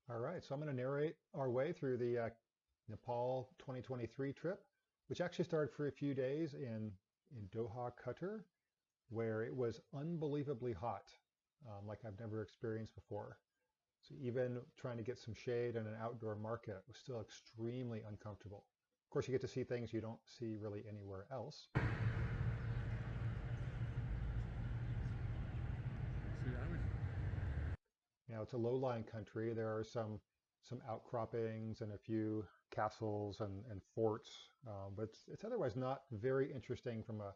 All right, so I'm going to narrate our way through the Nepal 2023 trip, which actually started for a few days in Doha, Qatar, where it was unbelievably hot, like I've never experienced before. So even trying to get some shade in an outdoor market was still extremely uncomfortable. Of course, you get to see things you don't see really anywhere else. Now it's a low-lying country. There are some outcroppings and a few castles and forts, but it's otherwise not very interesting from a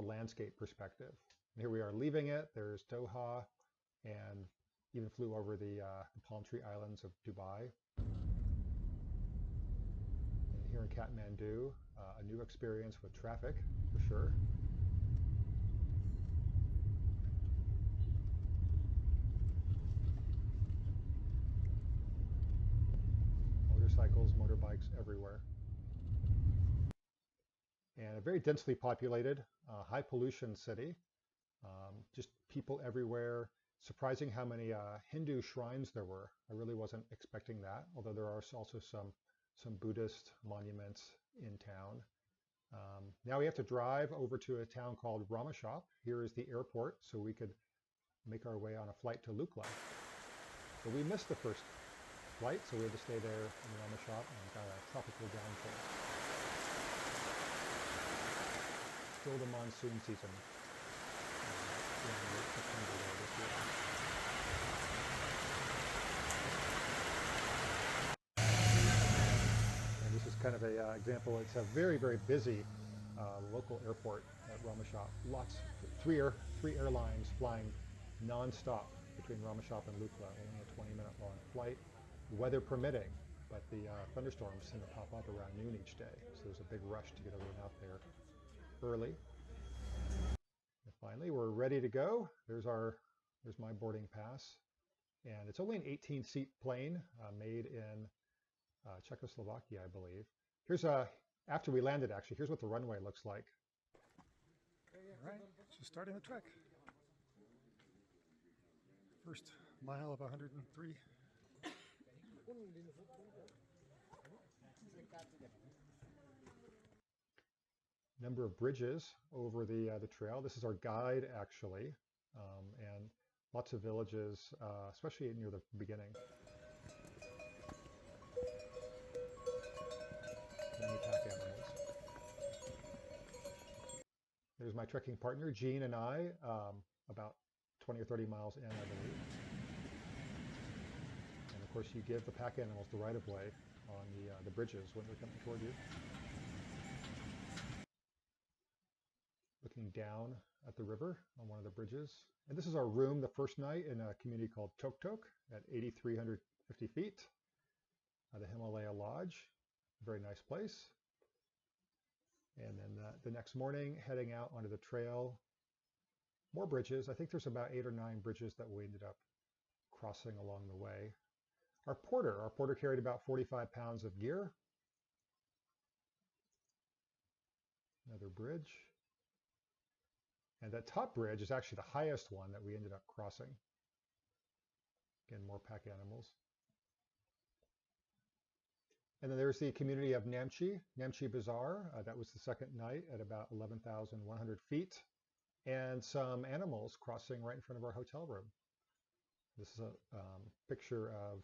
landscape perspective. And here we are leaving it. There's Doha, and even flew over the palm tree islands of Dubai. And here in Kathmandu, a new experience with traffic for sure. Motorcycles, motorbikes everywhere. And a very densely populated, high pollution city. Just people everywhere. Surprising how many Hindu shrines there were. I really wasn't expecting that, although there are also some Buddhist monuments in town. Now we have to drive over to a town called Ramashop. Here is the airport, so we could make our way on a flight to Lukla. But we missed the first flight, so we had to stay there in Ramashop and got a tropical downpour. Still the monsoon season in late September there this year. And this is kind of an example. It's a very, very busy local airport at Ramashop. Three airlines flying non-stop between Ramashop and Lukla, only a 20-minute long flight, weather permitting, but the thunderstorms seem to pop up around noon each day, so there's a big rush to get everyone out there early. And finally, we're ready to go. There's my boarding pass, and it's only an 18-seat plane made in Czechoslovakia, I believe. Here's after we landed, actually, here's what the runway looks like. All right, so starting the trek. First mile of 103. Number of bridges over the trail. This is our guide, actually, and lots of villages, especially near the beginning. Many pack animals. There's my trekking partner, Jean, and I, about 20 or 30 miles in, I believe. And of course, you give the pack animals the right of way on the bridges when they're coming toward you. Looking down at the river on one of the bridges. And this is our room the first night in a community called Tok Tok at 8,350 feet. The Himalaya Lodge, very nice place. And then the next morning, heading out onto the trail. More bridges. I think there's about 8 or 9 bridges that we ended up crossing along the way. Our porter carried about 45 pounds of gear. Another bridge. And that top bridge is actually the highest one that we ended up crossing. Again, more pack animals. And then there's the community of Namche Bazaar. That was the second night at about 11,100 feet. And some animals crossing right in front of our hotel room. This is a picture of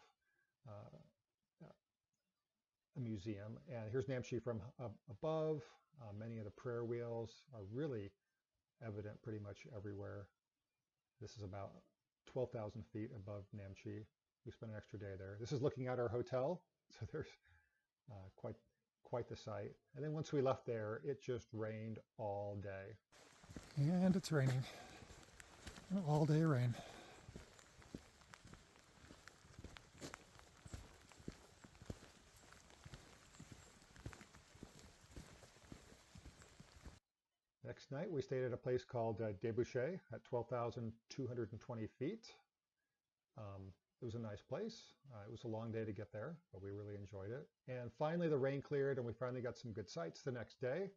a museum. And here's Namche from above. Many of the prayer wheels are really evident pretty much everywhere. This is about 12,000 feet above Namche. We spent an extra day there. This is looking at our hotel, so there's quite the sight. And then once we left there, it just rained all day. And it's raining. All day rain. Next night, we stayed at a place called Débouché at 12,220 feet. It was a nice place. It was a long day to get there, but we really enjoyed it. And finally, the rain cleared, and we finally got some good sights the next day.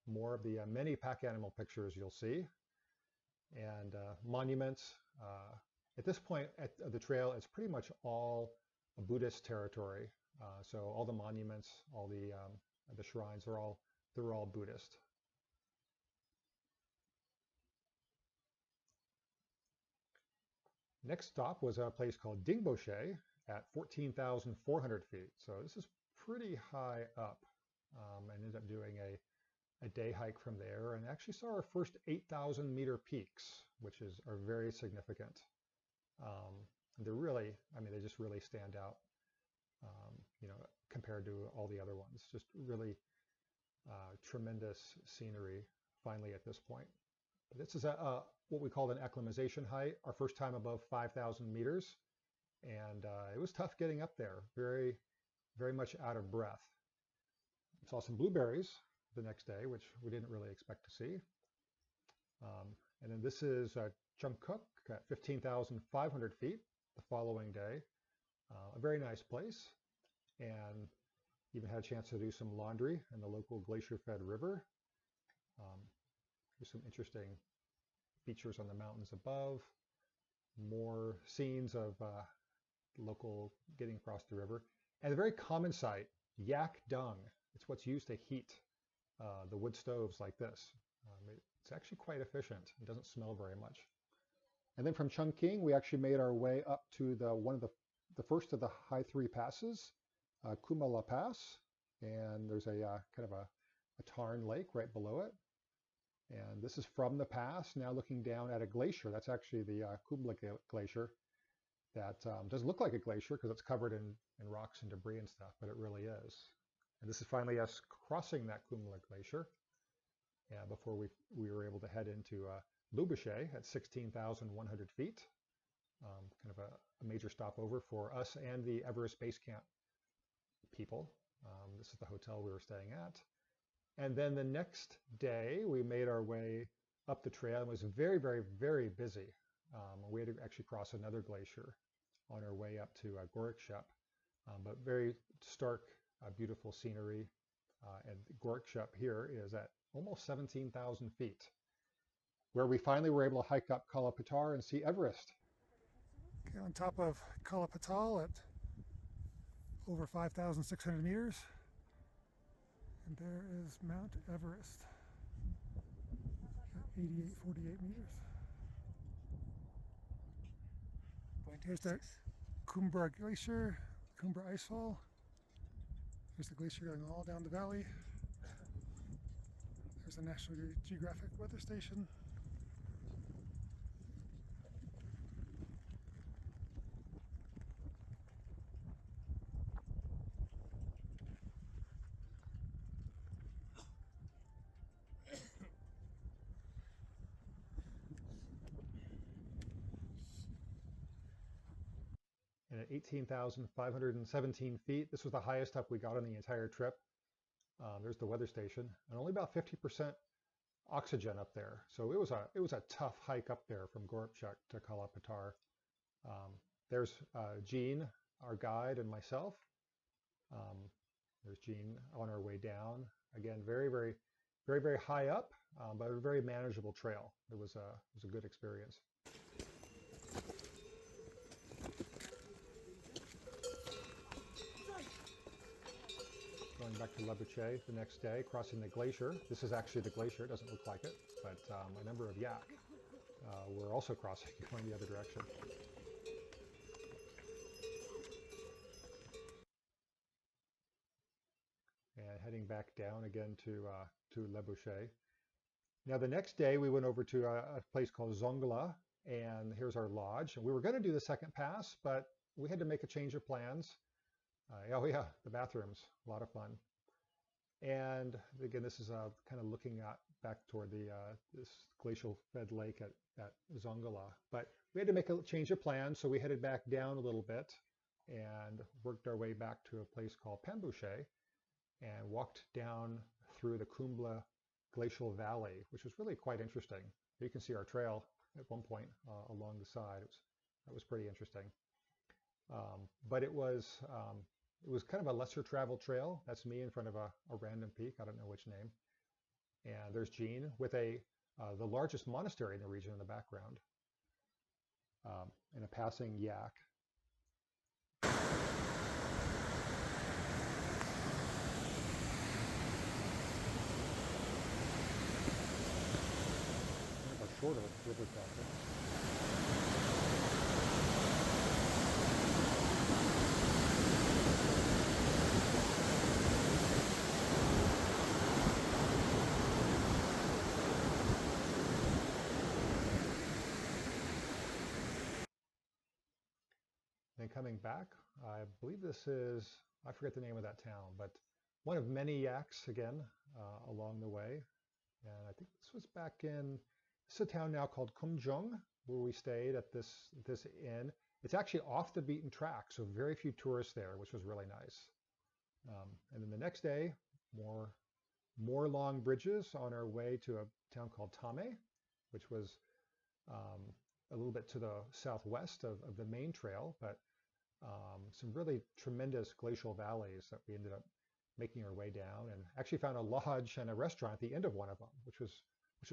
More of the many pack animal pictures you'll see, and monuments, At this point at the trail, it's pretty much all a Buddhist territory. So all the monuments, all the shrines they're all Buddhist. Next stop was a place called Dingboche at 14,400 feet. So this is pretty high up. I ended up doing a day hike from there and actually saw our first 8,000 meter peaks, which are very significant. They're really, I mean, they just really stand out, you know, compared to all the other ones. Just really tremendous scenery finally at this point. But this is what we call an acclimatization height, our first time above 5,000 meters. And it was tough getting up there, very, very much out of breath. Saw some blueberries the next day, which we didn't really expect to see. And then this is Jungkook at 15,500 feet the following day. A very nice place, and even had a chance to do some laundry in the local glacier-fed river. There's some interesting features on the mountains above, more scenes of local getting across the river, and a very common sight, yak dung. It's what's used to heat the wood stoves like this. It's actually quite efficient. It doesn't smell very much. And then from Chungking, we actually made our way up to one of the first of the high three passes, Kumala Pass. And there's a kind of a tarn lake right below it. And this is from the pass, now looking down at a glacier. That's actually the Kumla Glacier. That doesn't look like a glacier because it's covered in rocks and debris and stuff, but it really is. And this is finally us crossing that Kumla Glacier before we were able to head into Lubushe at 16,100 feet. Kind of a major stopover for us and the Everest Base Camp people. This is the hotel we were staying at. And then the next day, we made our way up the trail. It was very, very, very busy. We had to actually cross another glacier on our way up to Gorikshep, but very stark, beautiful scenery. And Gorikshep here is at almost 17,000 feet, where we finally were able to hike up Kalapatar and see Everest. Okay, on top of Kalapatal at over 5,600 meters. And there is Mount Everest at 8848 meters. Here's the Kumbra Glacier, Kumbra Icefall. There's the glacier going all down the valley. There's the National Geographic weather station. And at 18,517 feet, this was the highest up we got on the entire trip. There's the weather station, and only about 50% oxygen up there. So it was a tough hike up there from Gorikshep to Kalapatar. There's Jean, our guide, and myself. There's Jean on our way down. Again, very, very, very, very high up, but a very manageable trail. It was a good experience. Going back to Lebuche the next day, crossing the glacier. This is actually the glacier. It doesn't look like it, but a number of yak were also crossing going the other direction. And heading back down again to Lebuche. Now the next day we went over to a place called Zongla, and here's our lodge. And we were going to do the second pass, but we had to make a change of plans. Oh yeah, the bathrooms, a lot of fun. And again, this is kind of looking back toward this glacial-fed lake at Zongala. But we had to make a change of plans, so we headed back down a little bit and worked our way back to a place called Pambuche and walked down through the Kumbla Glacial Valley, which was really quite interesting. You can see our trail at one point along the side. That was pretty interesting. But it was kind of a lesser traveled trail. That's me in front of a random peak. I don't know which name. And there's Jean with the largest monastery in the region in the background. and a passing yak. Kind of a shorter river crossing. Then coming back, I believe this is, I forget the name of that town, but one of many yaks again along the way. And I think this was back in, this is a town now called Kumjung, where we stayed at this inn. It's actually off the beaten track, so very few tourists there, which was really nice. And then the next day, more long bridges on our way to a town called Tame, which was a little bit to the southwest of the main trail, but some really tremendous glacial valleys that we ended up making our way down, and actually found a lodge and a restaurant at the end of one of them, which was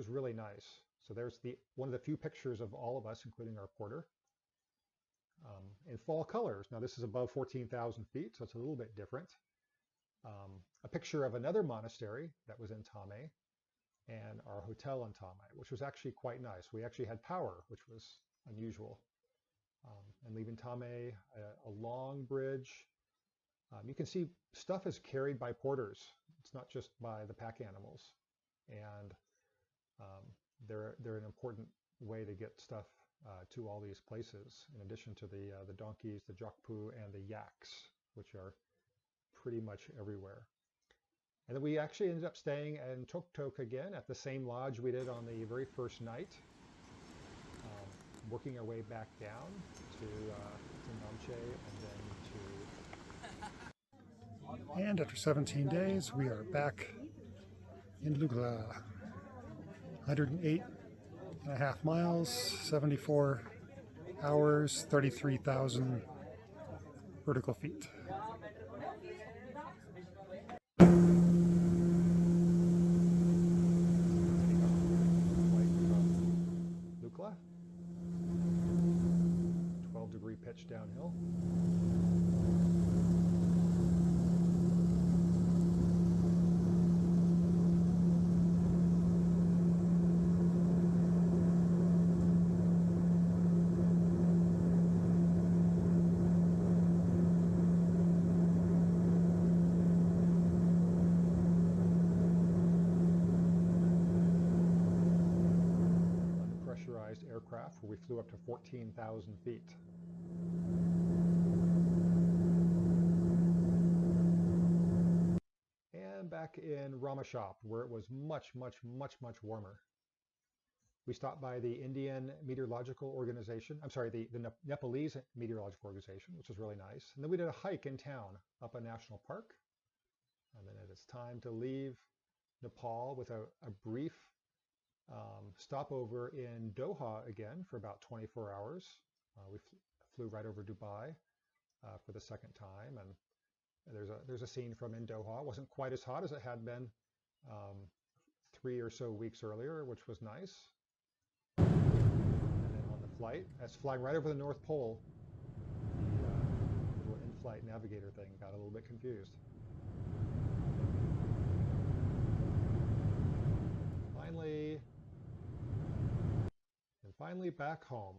really nice. So there's one of the few pictures of all of us, including our porter, in fall colors. Now this is above 14,000 feet, so it's a little bit different. A picture of another monastery that was in Tame, and our hotel in Tame, which was actually quite nice. We actually had power, which was unusual. And leaving Tame, a long bridge. You can see stuff is carried by porters. It's not just by the pack animals. And they're an important way to get stuff to all these places, in addition to the donkeys, the jokpu, and the yaks, which are pretty much everywhere. And then we actually ended up staying in Tok again at the same lodge we did on the very first night, working our way back down to Namche and then And after 17 days, we are back in Lugla. 108.5 miles, 74 hours, 33,000 vertical feet. Lukla, 12-degree pitch downhill. Unpressurized aircraft where we flew up to 14,000 feet. And back in Ramashop, where it was much, much, much, much warmer. We stopped by the Indian Meteorological Organization, I'm sorry, the Nepalese Meteorological Organization, which was really nice. And then we did a hike in town up a national park. And then it is time to leave Nepal with a brief stopover in Doha again for about 24 hours. We flew right over Dubai for the second time, and there's a scene from in Doha. It wasn't quite as hot as it had been 3 or so weeks earlier, which was nice. And then on the flight, as flying right over the North Pole, the little in-flight navigator thing got a little bit confused. Finally back home.